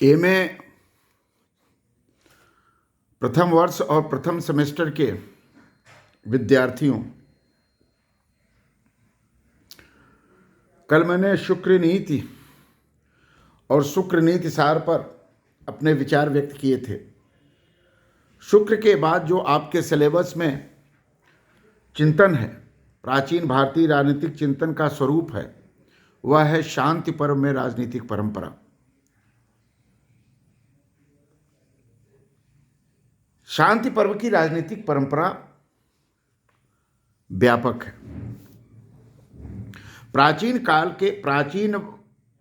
MA प्रथम वर्ष और प्रथम सेमेस्टर के विद्यार्थियों, कल मैंने शुक्र नीति और शुक्र नीति सार पर अपने विचार व्यक्त किए थे। शुक्र के बाद जो आपके सिलेबस में चिंतन है, प्राचीन भारतीय राजनीतिक चिंतन का स्वरूप है, वह है शांति पर्व में राजनीतिक परंपरा। शांति पर्व की राजनीतिक परंपरा व्यापक है। प्राचीन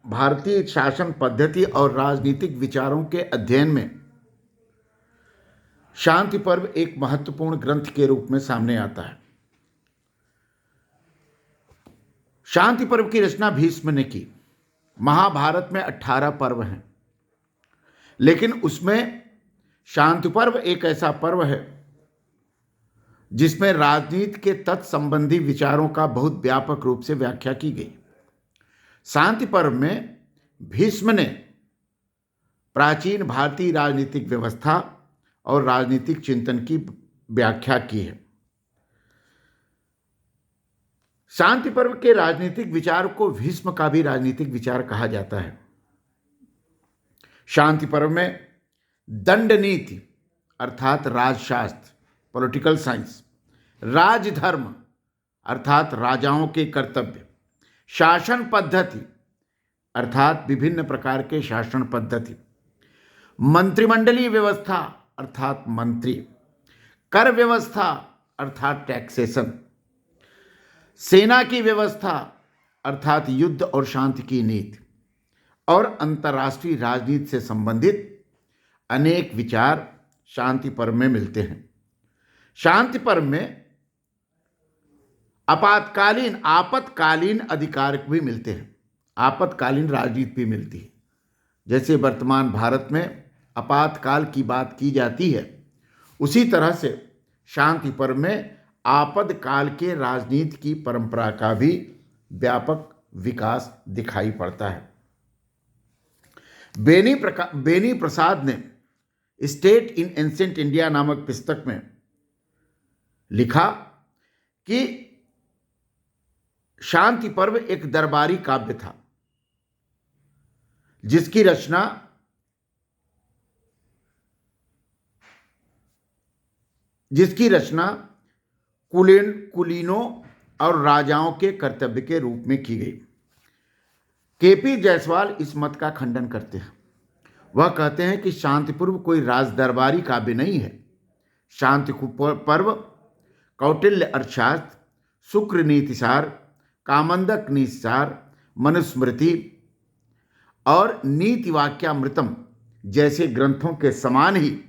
भारतीय शासन पद्धति और राजनीतिक विचारों के अध्ययन में शांति पर्व एक महत्वपूर्ण ग्रंथ के रूप में सामने आता है। शांति पर्व की रचना भीष्म ने की। महाभारत में 18 पर्व हैं, लेकिन उसमें शांति पर्व एक ऐसा पर्व है जिसमें राजनीति के तत्संबंधी विचारों का बहुत व्यापक रूप से व्याख्या की गई। शांति पर्व में भीष्म ने प्राचीन भारतीय राजनीतिक व्यवस्था और राजनीतिक चिंतन की व्याख्या की है। शांति पर्व के राजनीतिक विचार को भीष्म का भी राजनीतिक विचार कहा जाता है। शांति पर्व में दंड नीति अर्थात राजशास्त्र, पॉलिटिकल साइंस, राजधर्म अर्थात राजाओं के कर्तव्य, शासन पद्धति अर्थात विभिन्न प्रकार के शासन पद्धति, मंत्रिमंडलीय व्यवस्था अर्थात मंत्री, कर व्यवस्था अर्थात टैक्सेशन, सेना की व्यवस्था अर्थात युद्ध और शांति की नीति, और अंतर्राष्ट्रीय राजनीति से संबंधित अनेक विचार शांति पर्व में मिलते हैं। शांति पर्व में आपातकालीन अधिकार भी मिलते हैं, आपातकालीन राजनीति भी मिलती है। जैसे वर्तमान भारत में आपातकाल की बात की जाती है, उसी तरह से शांति पर्व में आपातकाल के राजनीति की परंपरा का भी व्यापक विकास दिखाई पड़ता है। बेनी प्रसाद ने स्टेट इन एंशिएंट इंडिया नामक पुस्तक में लिखा कि शांति पर्व एक दरबारी काव्य था जिसकी रचना कुलीनों और राजाओं के कर्तव्य के रूप में की गई। केपी जायसवाल इस मत का खंडन करते हैं। वह कहते हैं कि शांति पर्व कोई राजदरबारी काव्य नहीं है। शांति पर्व कौटिल्य अर्थशास्त्र, शुक्र नीतिसार, कामंदक नीतिसार, मनुस्मृति और नीति वाक्यामृतम जैसे ग्रंथों के समान ही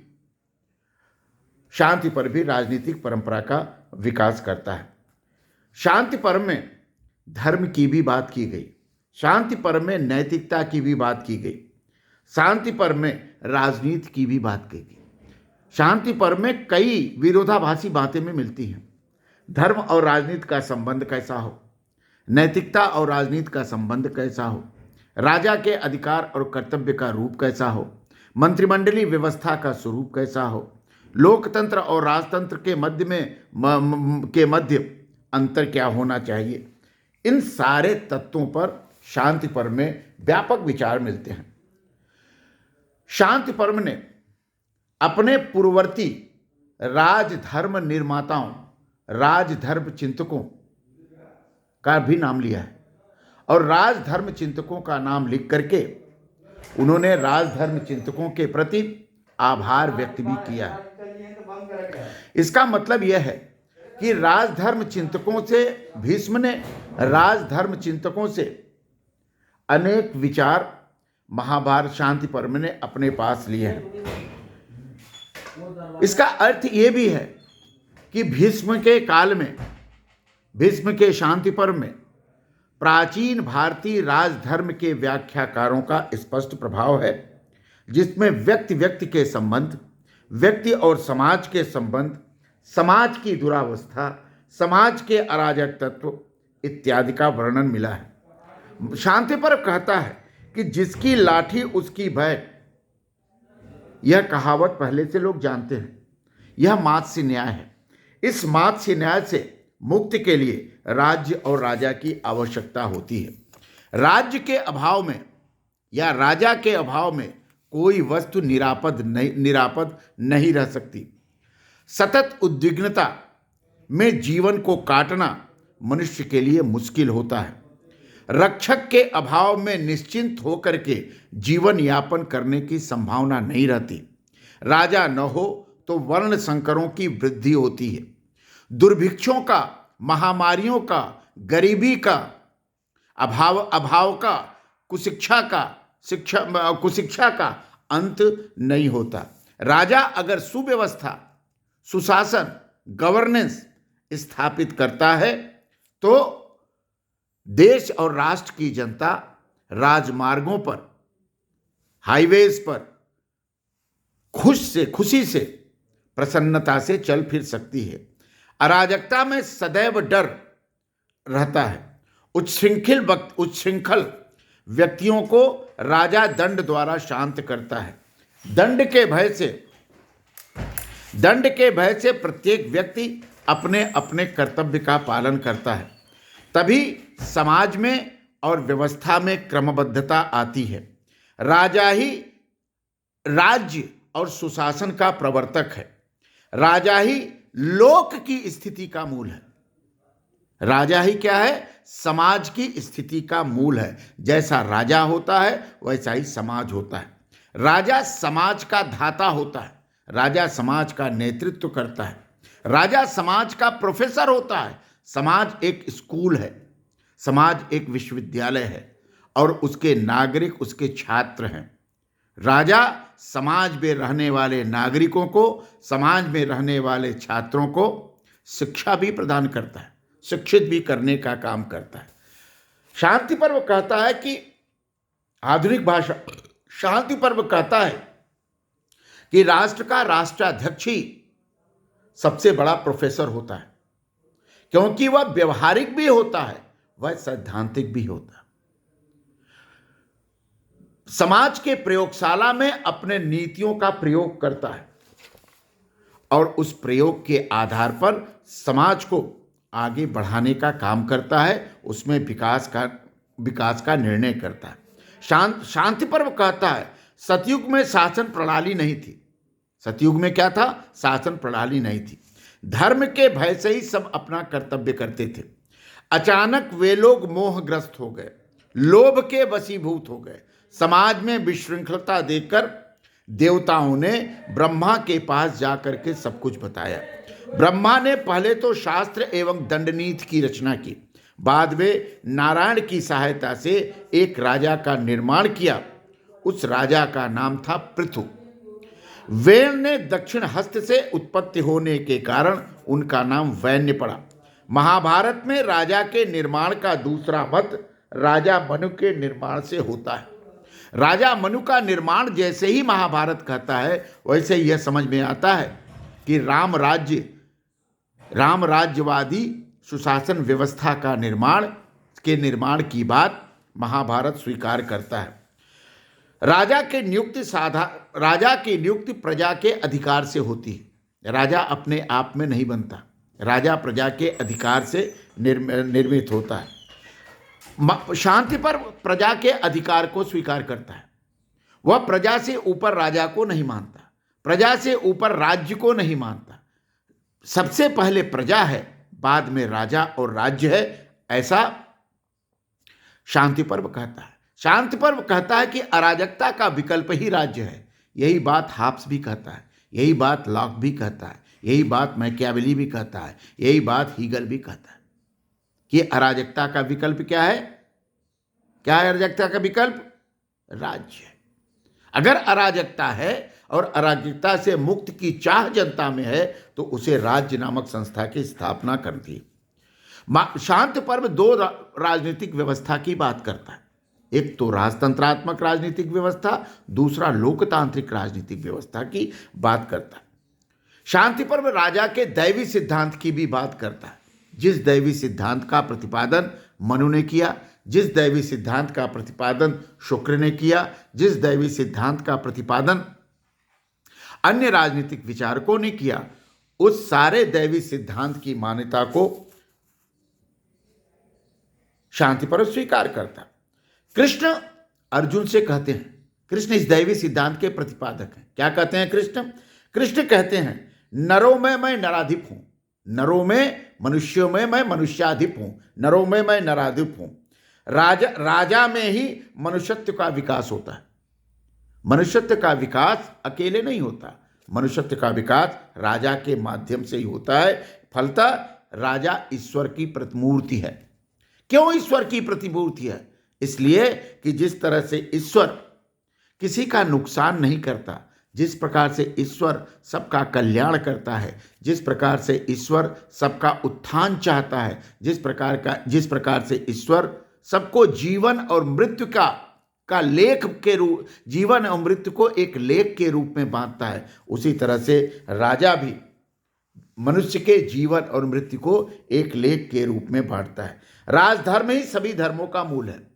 शांति पर्व भी राजनीतिक परंपरा का विकास करता है। शांति पर्व में धर्म की भी बात की गई, शांति पर्व में नैतिकता की भी बात की गई, शांति पर्व में राजनीति की भी बात की गई। शांति पर्व में कई विरोधाभासी बातें में मिलती हैं। धर्म और राजनीति का संबंध कैसा हो, नैतिकता और राजनीति का संबंध कैसा हो, राजा के अधिकार और कर्तव्य का रूप कैसा हो, मंत्रिमंडलीय व्यवस्था का स्वरूप कैसा हो, लोकतंत्र और राजतंत्र के मध्य अंतर क्या होना चाहिए, इन सारे तत्वों पर शांति पर्व में व्यापक विचार मिलते हैं। शांति पर्व ने अपने पूर्ववर्ती राजधर्म निर्माताओं, राजधर्म चिंतकों का भी नाम लिया है और राजधर्म चिंतकों का नाम लिख करके उन्होंने राजधर्म चिंतकों के प्रति आभार व्यक्त भी किया है। इसका मतलब यह है कि भीष्म ने राजधर्म चिंतकों से अनेक विचार महाभारत शांति पर्व ने अपने पास लिए हैं। इसका अर्थ यह भी है कि भीष्म के शांति पर्व में प्राचीन भारतीय राजधर्म के व्याख्याकारों का स्पष्ट प्रभाव है, जिसमें व्यक्ति के संबंध, व्यक्ति और समाज के संबंध, समाज की दुरावस्था, समाज के अराजक तत्व इत्यादि का वर्णन मिला है। शांति पर्व कहता है कि जिसकी लाठी उसकी भय, यह कहावत पहले से लोग जानते हैं। यह मात्स्य न्याय है। इस मात्स्य न्याय से मुक्ति के लिए राज्य और राजा की आवश्यकता होती है। राज्य के अभाव में या राजा के अभाव में कोई वस्तु निरापद नहीं रह सकती। सतत उद्विग्नता में जीवन को काटना मनुष्य के लिए मुश्किल होता है। रक्षक के अभाव में निश्चिंत होकर के जीवन यापन करने की संभावना नहीं रहती। राजा न हो तो वर्ण संकरों की वृद्धि होती है। दुर्भिक्षों का, महामारियों का, गरीबी का, अभाव का, कुशिक्षा का अंत नहीं होता। राजा अगर सुव्यवस्था, सुशासन, गवर्नेंस स्थापित करता है तो देश और राष्ट्र की जनता राजमार्गों पर, हाईवेज पर खुशी से, प्रसन्नता से चल फिर सकती है। अराजकता में सदैव डर रहता है। उच्छृंखल व्यक्तियों को राजा दंड द्वारा शांत करता है। दंड के भय से प्रत्येक व्यक्ति अपने अपने कर्तव्य का पालन करता है। तभी समाज में और व्यवस्था में क्रमबद्धता आती है। राजा ही राज्य और सुशासन का प्रवर्तक है। राजा ही लोक की स्थिति का मूल है। राजा ही क्या है? समाज की स्थिति का मूल है। जैसा राजा होता है वैसा ही समाज होता है। राजा समाज का धाता होता है। राजा समाज का नेतृत्व करता है। राजा समाज का प्रोफेसर होता है। समाज एक स्कूल है, समाज एक विश्वविद्यालय है और उसके नागरिक उसके छात्र हैं। राजा समाज में रहने वाले नागरिकों को, समाज में रहने वाले छात्रों को शिक्षा भी प्रदान करता है, शिक्षित भी करने का काम करता है। शांति पर्व कहता है कि आधुनिक भाषा शांति पर्व कहता है कि राष्ट्र का राष्ट्राध्यक्ष ही सबसे बड़ा प्रोफेसर होता है, क्योंकि वह व्यवहारिक भी होता है, वह सैद्धांतिक भी होता है। समाज के प्रयोगशाला में अपने नीतियों का प्रयोग करता है और उस प्रयोग के आधार पर समाज को आगे बढ़ाने का काम करता है, उसमें विकास का निर्णय करता है। शांति पर्व कहता है सतयुग में शासन प्रणाली नहीं थी। सतयुग में क्या था? शासन प्रणाली नहीं थी। धर्म के भय से ही सब अपना कर्तव्य करते थे। अचानक वे लोग मोहग्रस्त हो गए, लोभ के वशीभूत हो गए। समाज में विशृंखलता देखकर देवताओं ने ब्रह्मा के पास जाकर के सब कुछ बताया। ब्रह्मा ने पहले तो शास्त्र एवं दंडनीति की रचना की, बाद में नारायण की सहायता से एक राजा का निर्माण किया। उस राजा का नाम था पृथु। वेण ने दक्षिण हस्त से उत्पत्ति होने के कारण उनका नाम वैन्य पड़ा। महाभारत में राजा के निर्माण का दूसरा मत राजा मनु के निर्माण से होता है। राजा मनु का निर्माण जैसे ही महाभारत कहता है, वैसे यह समझ में आता है कि राम राज्यवादी सुशासन व्यवस्था का निर्माण की बात महाभारत स्वीकार करता है। राजा की नियुक्ति प्रजा के अधिकार से होती है। राजा अपने आप में नहीं बनता, राजा प्रजा के अधिकार से निर्मित होता है। शांति पर्व प्रजा के अधिकार को स्वीकार करता है। वह प्रजा से ऊपर राजा को नहीं मानता, प्रजा से ऊपर राज्य को नहीं मानता। सबसे पहले प्रजा है, बाद में राजा और राज्य है, ऐसा शांति पर्व कहता है। शांति पर्व कहता है कि अराजकता का विकल्प ही राज्य है। यही बात हाब्स भी कहता है, यही बात लॉक भी कहता है, यही बात मैकियावेली भी कहता है, यही बात हीगल भी कहता है कि अराजकता का विकल्प क्या है? क्या है अराजकता का विकल्प? राज्य है। अगर अराजकता है और अराजकता से मुक्ति की चाह जनता में है तो उसे राज्य नामक संस्था की स्थापना करती है। शांति पर्व दो राजनीतिक व्यवस्था की बात करता है। एक तो राजतंत्रात्मक राजनीतिक व्यवस्था, दूसरा लोकतांत्रिक राजनीतिक व्यवस्था की बात करता है। शांति पर्व राजा के दैवी सिद्धांत की भी बात करता है। जिस दैवी सिद्धांत का प्रतिपादन मनु ने किया, जिस दैवी सिद्धांत का प्रतिपादन शुक्र ने किया, जिस दैवी सिद्धांत का प्रतिपादन अन्य राजनीतिक विचारकों ने किया, उस सारे दैवी सिद्धांत की मान्यता को शांति पर्व स्वीकार करता। कृष्ण अर्जुन से कहते हैं, कृष्ण इस दैवी सिद्धांत के प्रतिपादक हैं। क्या कहते हैं कृष्ण? कृष्ण कहते हैं, नरों में मैं नराधिप हूं, नरों में मनुष्यों में मैं मनुष्याधिप हूं, नरों में मैं नराधिप हूं। राजा में ही मनुष्यत्व का विकास होता है। मनुष्यत्व का विकास अकेले नहीं होता, मनुष्यत्व का विकास राजा के माध्यम से ही होता है। फलतः राजा ईश्वर की प्रतिमूर्ति है। क्यों ईश्वर की प्रतिमूर्ति है? इसलिए कि जिस तरह से ईश्वर किसी का नुकसान नहीं करता, जिस प्रकार से ईश्वर सबका कल्याण करता है, जिस प्रकार से ईश्वर सबका उत्थान चाहता है, जिस प्रकार से ईश्वर सबको जीवन और मृत्यु का लेख के रूप, जीवन और मृत्यु को एक लेख के रूप में बांटता है, उसी तरह से राजा भी मनुष्य के जीवन और मृत्यु को एक लेख के रूप में बांटता है। राजधर्म ही सभी धर्मों का मूल है।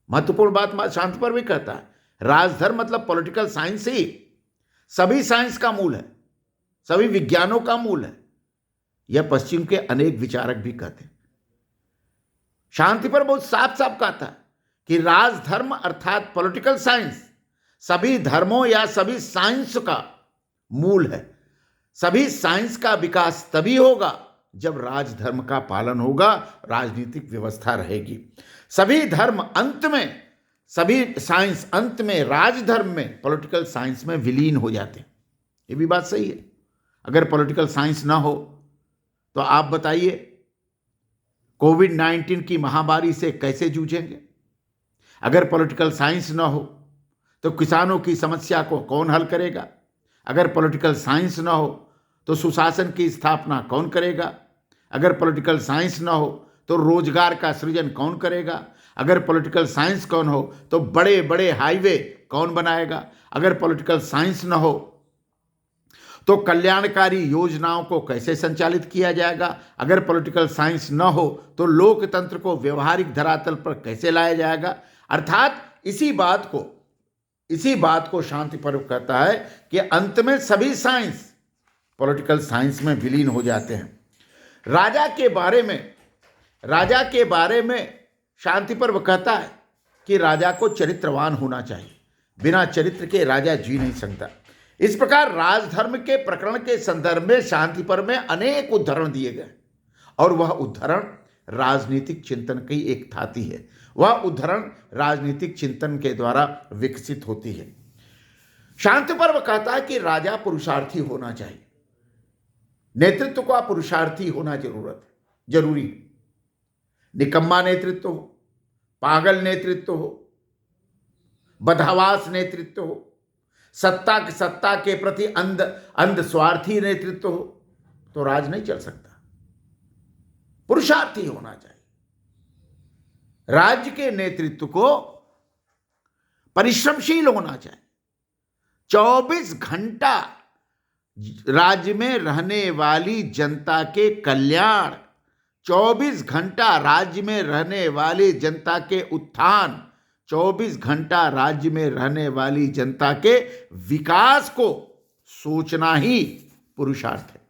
महत्वपूर्ण बात शांति पर्व भी कहता है, राजधर्म मतलब पॉलिटिकल साइंस ही सभी साइंस का मूल है, सभी विज्ञानों का मूल है। यह पश्चिम के अनेक विचारक भी कहते हैं। शांति पर्व बहुत साफ साफ कहता है कि राजधर्म अर्थात पॉलिटिकल साइंस सभी धर्मों या सभी साइंस का मूल है। सभी साइंस का विकास तभी होगा जब राजधर्म का पालन होगा, राजनीतिक व्यवस्था रहेगी। सभी धर्म अंत में, सभी साइंस अंत में राजधर्म में, पॉलिटिकल साइंस में विलीन हो जाते हैं। ये भी बात सही है। अगर पॉलिटिकल साइंस ना हो तो आप बताइए कोविड-19 की महामारी से कैसे जूझेंगे? अगर पॉलिटिकल साइंस ना हो तो किसानों की समस्या को कौन हल करेगा? अगर पॉलिटिकल साइंस ना हो तो सुशासन की स्थापना कौन करेगा? अगर पॉलिटिकल साइंस ना हो तो रोजगार का सृजन कौन करेगा? अगर पॉलिटिकल साइंस कौन हो तो बड़े बड़े हाईवे कौन बनाएगा? अगर पॉलिटिकल साइंस ना हो तो कल्याणकारी योजनाओं को कैसे संचालित किया जाएगा? अगर पॉलिटिकल साइंस न हो तो लोकतंत्र को व्यवहारिक धरातल पर कैसे लाया जाएगा? अर्थात इसी बात को शांति पर्व कहता है कि अंत में सभी साइंस पॉलिटिकल साइंस में विलीन हो जाते हैं। राजा के बारे में शांति पर्व कहता है कि राजा को चरित्रवान होना चाहिए, बिना चरित्र के राजा जी नहीं सकता। इस प्रकार राजधर्म के प्रकरण के संदर्भ में शांति पर्व में अनेक उदाहरण दिए गए और वह उदाहरण राजनीतिक चिंतन की एक थाती है। वह उदाहरण राजनीतिक चिंतन के द्वारा विकसित होती है। शांति पर्व कहता है कि राजा पुरुषार्थी होना चाहिए, नेतृत्व का पुरुषार्थी होना जरूरी। निकम्मा नेतृत्व हो, पागल नेतृत्व हो, बदहवास नेतृत्व हो, सत्ता के प्रति अंध स्वार्थी नेतृत्व हो तो राज नहीं चल सकता। पुरुषार्थी होना चाहिए। राज्य के नेतृत्व को परिश्रमशील होना चाहिए। 24 घंटा राज्य में रहने वाली जनता के कल्याण, 24 घंटा राज्य में रहने वाली जनता के उत्थान, 24 घंटा राज्य में रहने वाली जनता के विकास को सोचना ही पुरुषार्थ है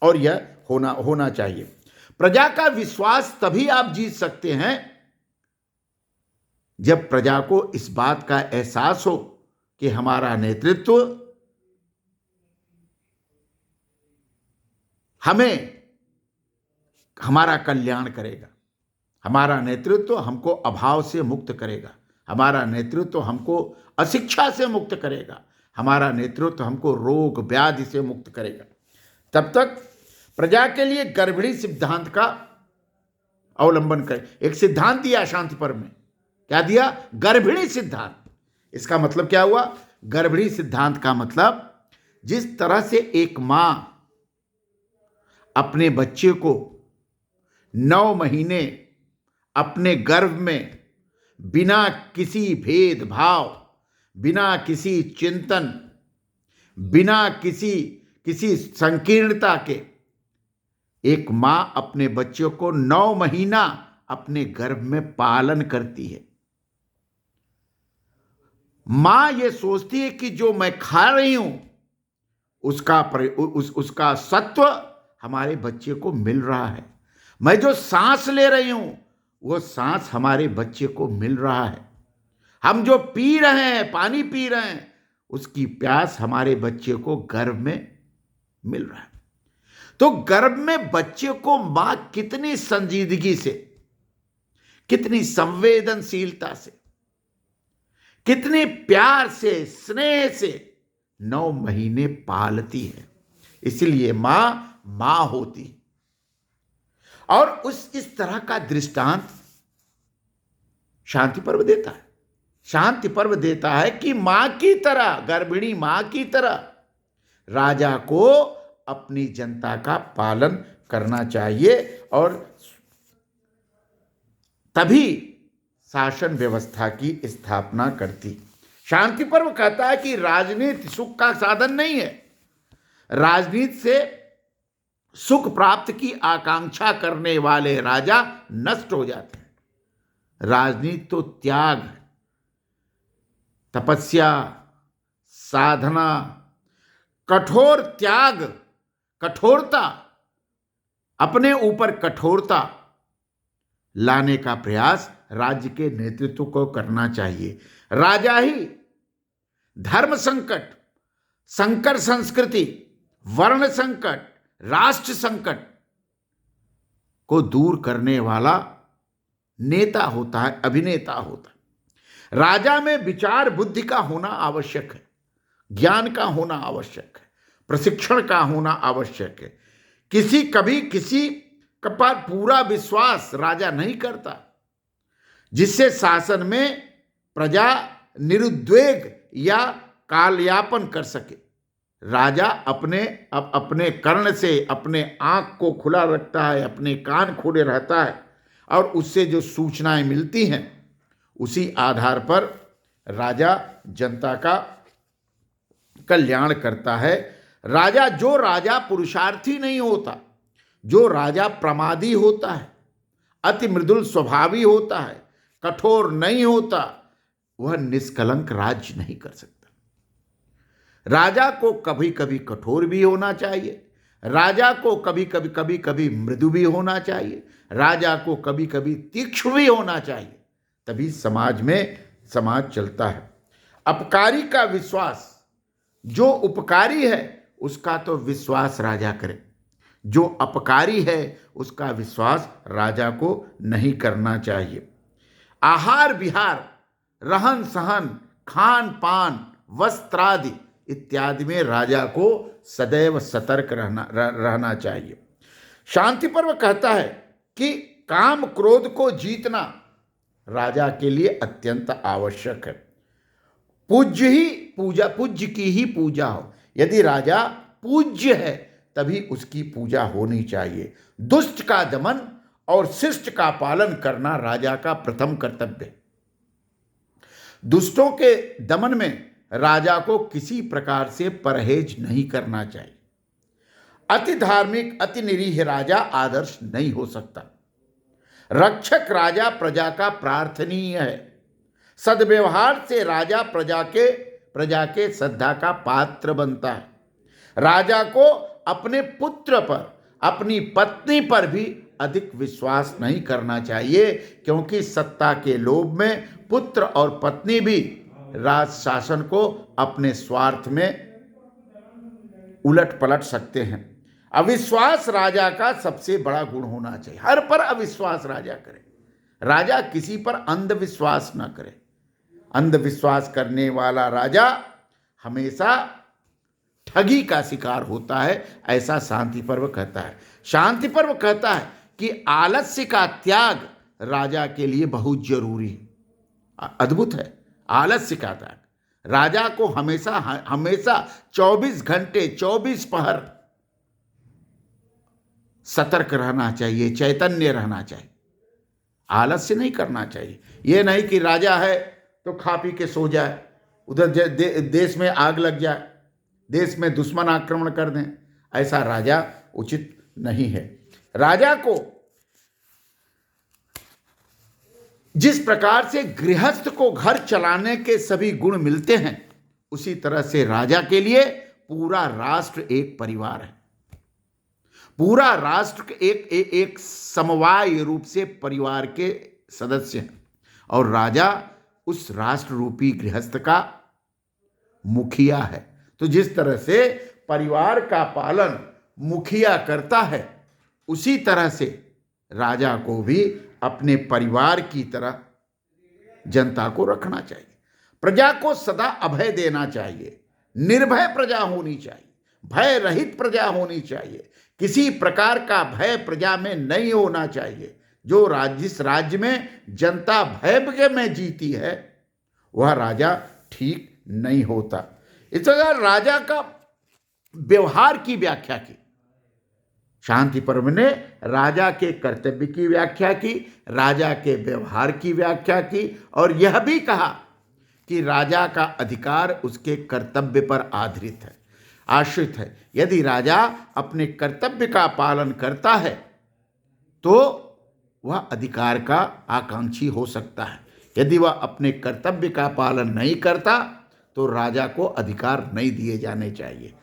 और यह होना चाहिए। प्रजा का विश्वास तभी आप जीत सकते हैं जब प्रजा को इस बात का एहसास हो कि हमारा नेतृत्व हमारा कल्याण करेगा, हमारा नेतृत्व हमको अभाव से मुक्त करेगा, हमारा नेतृत्व हमको अशिक्षा से मुक्त करेगा, हमारा नेतृत्व हमको रोग व्याधि से मुक्त करेगा। तब तक प्रजा के लिए गर्भिणी सिद्धांत का अवलंबन करें। एक सिद्धांत दिया शांति पर्व में, क्या दिया? गर्भिणी सिद्धांत। इसका मतलब क्या हुआ? गर्भिणी सिद्धांत का मतलब जिस तरह से एक मां अपने बच्चे को 9 महीने अपने गर्भ में बिना किसी भेदभाव, बिना किसी चिंतन, बिना किसी संकीर्णता के एक मां अपने बच्चों को 9 महीना अपने गर्भ में पालन करती है। मां ये सोचती है कि जो मैं खा रही हूं उसका सत्व हमारे बच्चे को मिल रहा है। मैं जो सांस ले रही हूं वो सांस हमारे बच्चे को मिल रहा है। हम जो पी रहे हैं, पानी पी रहे हैं, उसकी प्यास हमारे बच्चे को गर्भ में मिल रहा है। तो गर्भ में बच्चे को मां कितनी संजीदगी से, कितनी संवेदनशीलता से, कितने प्यार से, स्नेह से 9 महीने पालती है। इसलिए मां होती है। और इस तरह का दृष्टांत शांति पर्व देता है। शांति पर्व देता है कि मां की तरह, गर्भिणी मां की तरह राजा को अपनी जनता का पालन करना चाहिए और तभी शासन व्यवस्था की स्थापना करती। शांति पर्व कहता है कि राजनीति सुख का साधन नहीं है। राजनीति से सुख प्राप्त की आकांक्षा करने वाले राजा नष्ट हो जाते हैं। राजनीति तो त्याग, तपस्या, साधना, कठोर त्याग, कठोरता, अपने ऊपर कठोरता लाने का प्रयास राज्य के नेतृत्व को करना चाहिए। राजा ही धर्म संकट, संकर संस्कृति, वर्ण संकट, राष्ट्र संकट को दूर करने वाला नेता होता है, अभिनेता होता है। राजा में विचार बुद्धि का होना आवश्यक है, ज्ञान का होना आवश्यक है, प्रशिक्षण का होना आवश्यक है। कभी किसी पर पूरा विश्वास राजा नहीं करता, जिससे शासन में प्रजा निरुद्वेग या कालयापन कर सके। राजा अपने कर्ण से अपने आंख को खुला रखता है, अपने कान खोले रहता है और उससे जो सूचनाएं मिलती हैं उसी आधार पर राजा जनता का कल्याण करता है। जो राजा पुरुषार्थी नहीं होता, जो राजा प्रमादी होता है, अति मृदुल स्वभावी होता है, कठोर नहीं होता, वह निष्कलंक राज्य नहीं कर सकता। राजा को कभी कभी कठोर भी होना चाहिए, राजा को कभी मृदु भी होना चाहिए, राजा को कभी कभी तीक्ष्ण भी होना चाहिए, तभी समाज चलता है। अपकारी का विश्वास, जो उपकारी है उसका तो विश्वास राजा करे, जो अपकारी है उसका विश्वास राजा को नहीं करना चाहिए। आहार विहार, रहन सहन, खान पान, वस्त्रादि इत्यादि में राजा को सदैव सतर्क रहना चाहिए। शांति पर्व कहता है कि काम क्रोध को जीतना राजा के लिए अत्यंत आवश्यक है। पूज्य की ही पूजा हो। यदि राजा पूज्य है तभी उसकी पूजा होनी चाहिए। दुष्ट का दमन और शिष्ट का पालन करना राजा का प्रथम कर्तव्य है। दुष्टों के दमन में राजा को किसी प्रकार से परहेज नहीं करना चाहिए। अति धार्मिक, अति निरीह राजा आदर्श नहीं हो सकता। रक्षक राजा प्रजा का प्रार्थनीय है। सद्व्यवहार से राजा प्रजा के श्रद्धा का पात्र बनता है। राजा को अपने पुत्र पर, अपनी पत्नी पर भी अधिक विश्वास नहीं करना चाहिए, क्योंकि सत्ता के लोभ में पुत्र और पत्नी भी राज शासन को अपने स्वार्थ में उलट पलट सकते हैं। अविश्वास राजा का सबसे बड़ा गुण होना चाहिए। हर पर अविश्वास राजा करे। राजा किसी पर अंधविश्वास ना करे। अंधविश्वास करने वाला राजा हमेशा ठगी का शिकार होता है, ऐसा शांति पर्व कहता है। शांति पर्व कहता है कि आलस्य का त्याग राजा के लिए बहुत जरूरी है। अद्भुत है, आलस्य का त्याग। राजा को हमेशा 24 घंटे 24 पहर सतर्क रहना चाहिए, चैतन्य रहना चाहिए, आलस्य नहीं करना चाहिए। यह नहीं कि राजा है तो खा पी के सो जाए, उधर देश में आग लग जाए, देश में दुश्मन आक्रमण कर दें, ऐसा राजा उचित नहीं है। राजा को जिस प्रकार से गृहस्थ को घर चलाने के सभी गुण मिलते हैं, उसी तरह से राजा के लिए पूरा राष्ट्र एक परिवार है, पूरा राष्ट्र एक समवाय रूप से परिवार के सदस्य हैं, और राजा उस राष्ट्र रूपी गृहस्थ का मुखिया है। तो जिस तरह से परिवार का पालन मुखिया करता है, उसी तरह से राजा को भी अपने परिवार की तरह जनता को रखना चाहिए। प्रजा को सदा अभय देना चाहिए, निर्भय प्रजा होनी चाहिए, भय रहित प्रजा होनी चाहिए, किसी प्रकार का भय प्रजा में नहीं होना चाहिए। जो जिस राज्य में जनता भय में जीती है, वह राजा ठीक नहीं होता। इस तरह राजा का व्यवहार की व्याख्या की, शांति पर्व ने राजा के कर्तव्य की व्याख्या की, राजा के व्यवहार की व्याख्या की, और यह भी कहा कि राजा का अधिकार उसके कर्तव्य पर आश्रित है। यदि राजा अपने कर्तव्य का पालन करता है तो वह अधिकार का आकांक्षी हो सकता है। यदि वह अपने कर्तव्य का पालन नहीं करता तो राजा को अधिकार नहीं दिए जाने चाहिए।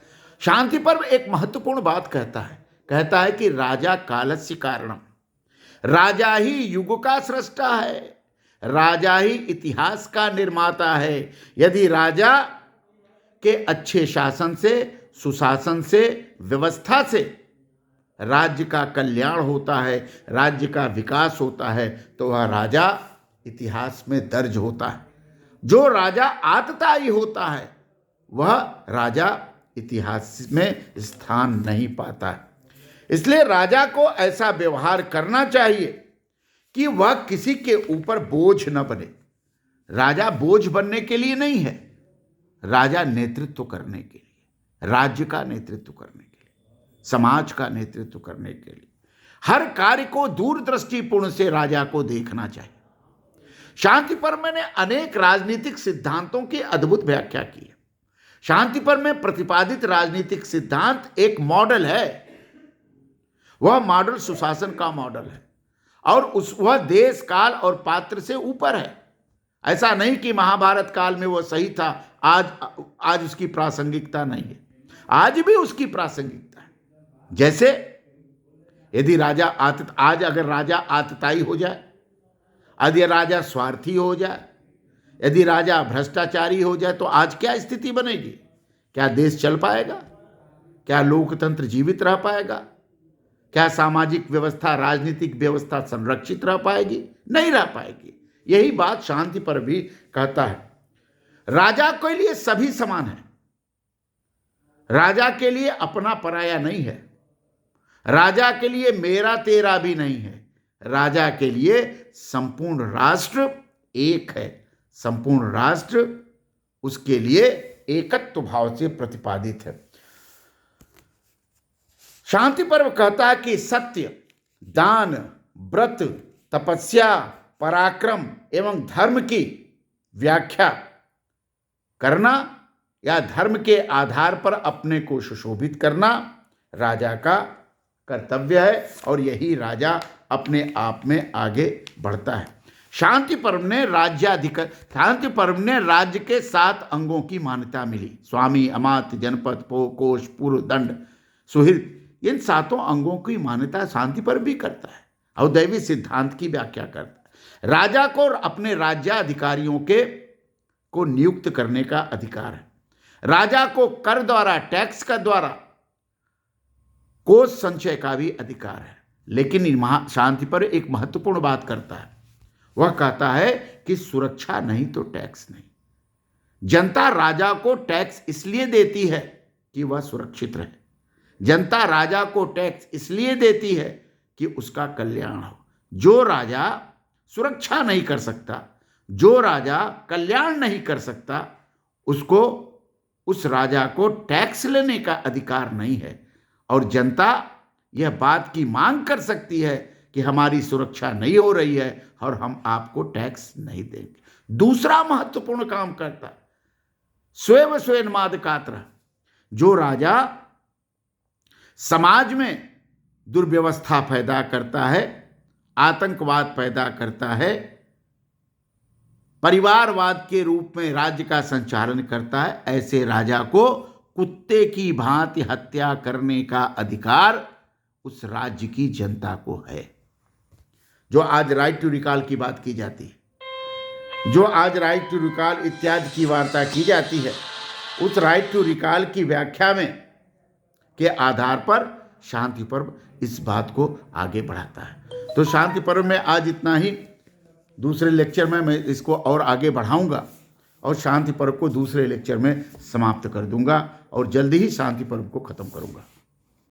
शांति पर्व एक महत्वपूर्ण बात कहता है कि राजा कालस्य कारणम, राजा ही युग का सृष्टा है, राजा ही इतिहास का निर्माता है। यदि राजा के अच्छे शासन से, सुशासन से, व्यवस्था से राज्य का कल्याण होता है, राज्य का विकास होता है, तो वह राजा इतिहास में दर्ज होता है। जो राजा आततायी होता है वह राजा इतिहास में स्थान नहीं पाता है। इसलिए राजा को ऐसा व्यवहार करना चाहिए कि वह किसी के ऊपर बोझ न बने। राजा बोझ बनने के लिए नहीं है, राजा नेतृत्व करने के लिए, राज्य का नेतृत्व करने के लिए, समाज का नेतृत्व करने के लिए, हर कार्य को दूरदृष्टिपूर्ण से राजा को देखना चाहिए। शांति पर्व में अनेक राजनीतिक सिद्धांतों की अद्भुत व्याख्या की है। शांति पर्व में प्रतिपादित राजनीतिक सिद्धांत एक मॉडल है। वह मॉडल सुशासन का मॉडल है और वह देश, काल और पात्र से ऊपर है। ऐसा नहीं कि महाभारत काल में वह सही था, आज उसकी प्रासंगिकता नहीं है। आज भी उसकी प्रासंगिकता है। जैसे यदि आज अगर राजा आतताई हो जाए, यदि राजा स्वार्थी हो जाए, यदि राजा भ्रष्टाचारी हो जाए, तो आज क्या स्थिति बनेगी? क्या देश चल पाएगा? क्या लोकतंत्र जीवित रह पाएगा? क्या सामाजिक व्यवस्था, राजनीतिक व्यवस्था संरक्षित रह पाएगी? नहीं रह पाएगी। यही बात शांति पर भी कहता है। राजा के लिए सभी समान है, राजा के लिए अपना पराया नहीं है, राजा के लिए मेरा तेरा भी नहीं है, राजा के लिए संपूर्ण राष्ट्र एक है। संपूर्ण राष्ट्र उसके लिए एकत्व भाव से प्रतिपादित है। शांति पर्व कहता है कि सत्य, दान, व्रत, तपस्या, पराक्रम एवं धर्म की व्याख्या करना या धर्म के आधार पर अपने को सुशोभित करना राजा का कर्तव्य है, और यही राजा अपने आप में आगे बढ़ता है। शांति पर्व ने राज्य के 7 अंगों की मान्यता मिली। स्वामी, अमात्य, जनपद, कोष, पूर्व, दंड, सुहृद, इन 7 अंगों की मान्यता शांति पर्व भी करता है और दैवी सिद्धांत की व्याख्या करता है। राजा को अपने राज्याधिकारियों को नियुक्त करने का अधिकार है। राजा को कर द्वारा, टैक्स का द्वारा कोष संचय का भी अधिकार है। लेकिन शांति पर्व एक महत्वपूर्ण बात करता है। वह कहता है कि सुरक्षा नहीं तो टैक्स नहीं। जनता राजा को टैक्स इसलिए देती है कि वह सुरक्षित रहे। जनता राजा को टैक्स इसलिए देती है कि उसका कल्याण हो। जो राजा सुरक्षा नहीं कर सकता, जो राजा कल्याण नहीं कर सकता, उसको, उस राजा को टैक्स लेने का अधिकार नहीं है। और जनता यह बात की मांग कर सकती है कि हमारी सुरक्षा नहीं हो रही है और हम आपको टैक्स नहीं देंगे। दूसरा महत्वपूर्ण काम करता है स्वयं स्वयंमाद कात्र। जो राजा समाज में दुर्व्यवस्था पैदा करता है, आतंकवाद पैदा करता है, परिवारवाद के रूप में राज्य का संचालन करता है, ऐसे राजा को कुत्ते की भांति हत्या करने का अधिकार उस राज्य की जनता को है। जो आज राइट टू रिकॉल की बात की जाती है, जो आज राइट टू रिकॉल इत्यादि की वार्ता की जाती है, उस राइट टू रिकॉल की व्याख्या में के आधार पर शांति पर्व इस बात को आगे बढ़ाता है। तो शांति पर्व में आज इतना ही। दूसरे लेक्चर में मैं इसको और आगे बढ़ाऊंगा और शांति पर्व को दूसरे लेक्चर में समाप्त कर दूंगा और जल्दी ही शांति पर्व को खत्म करूंगा।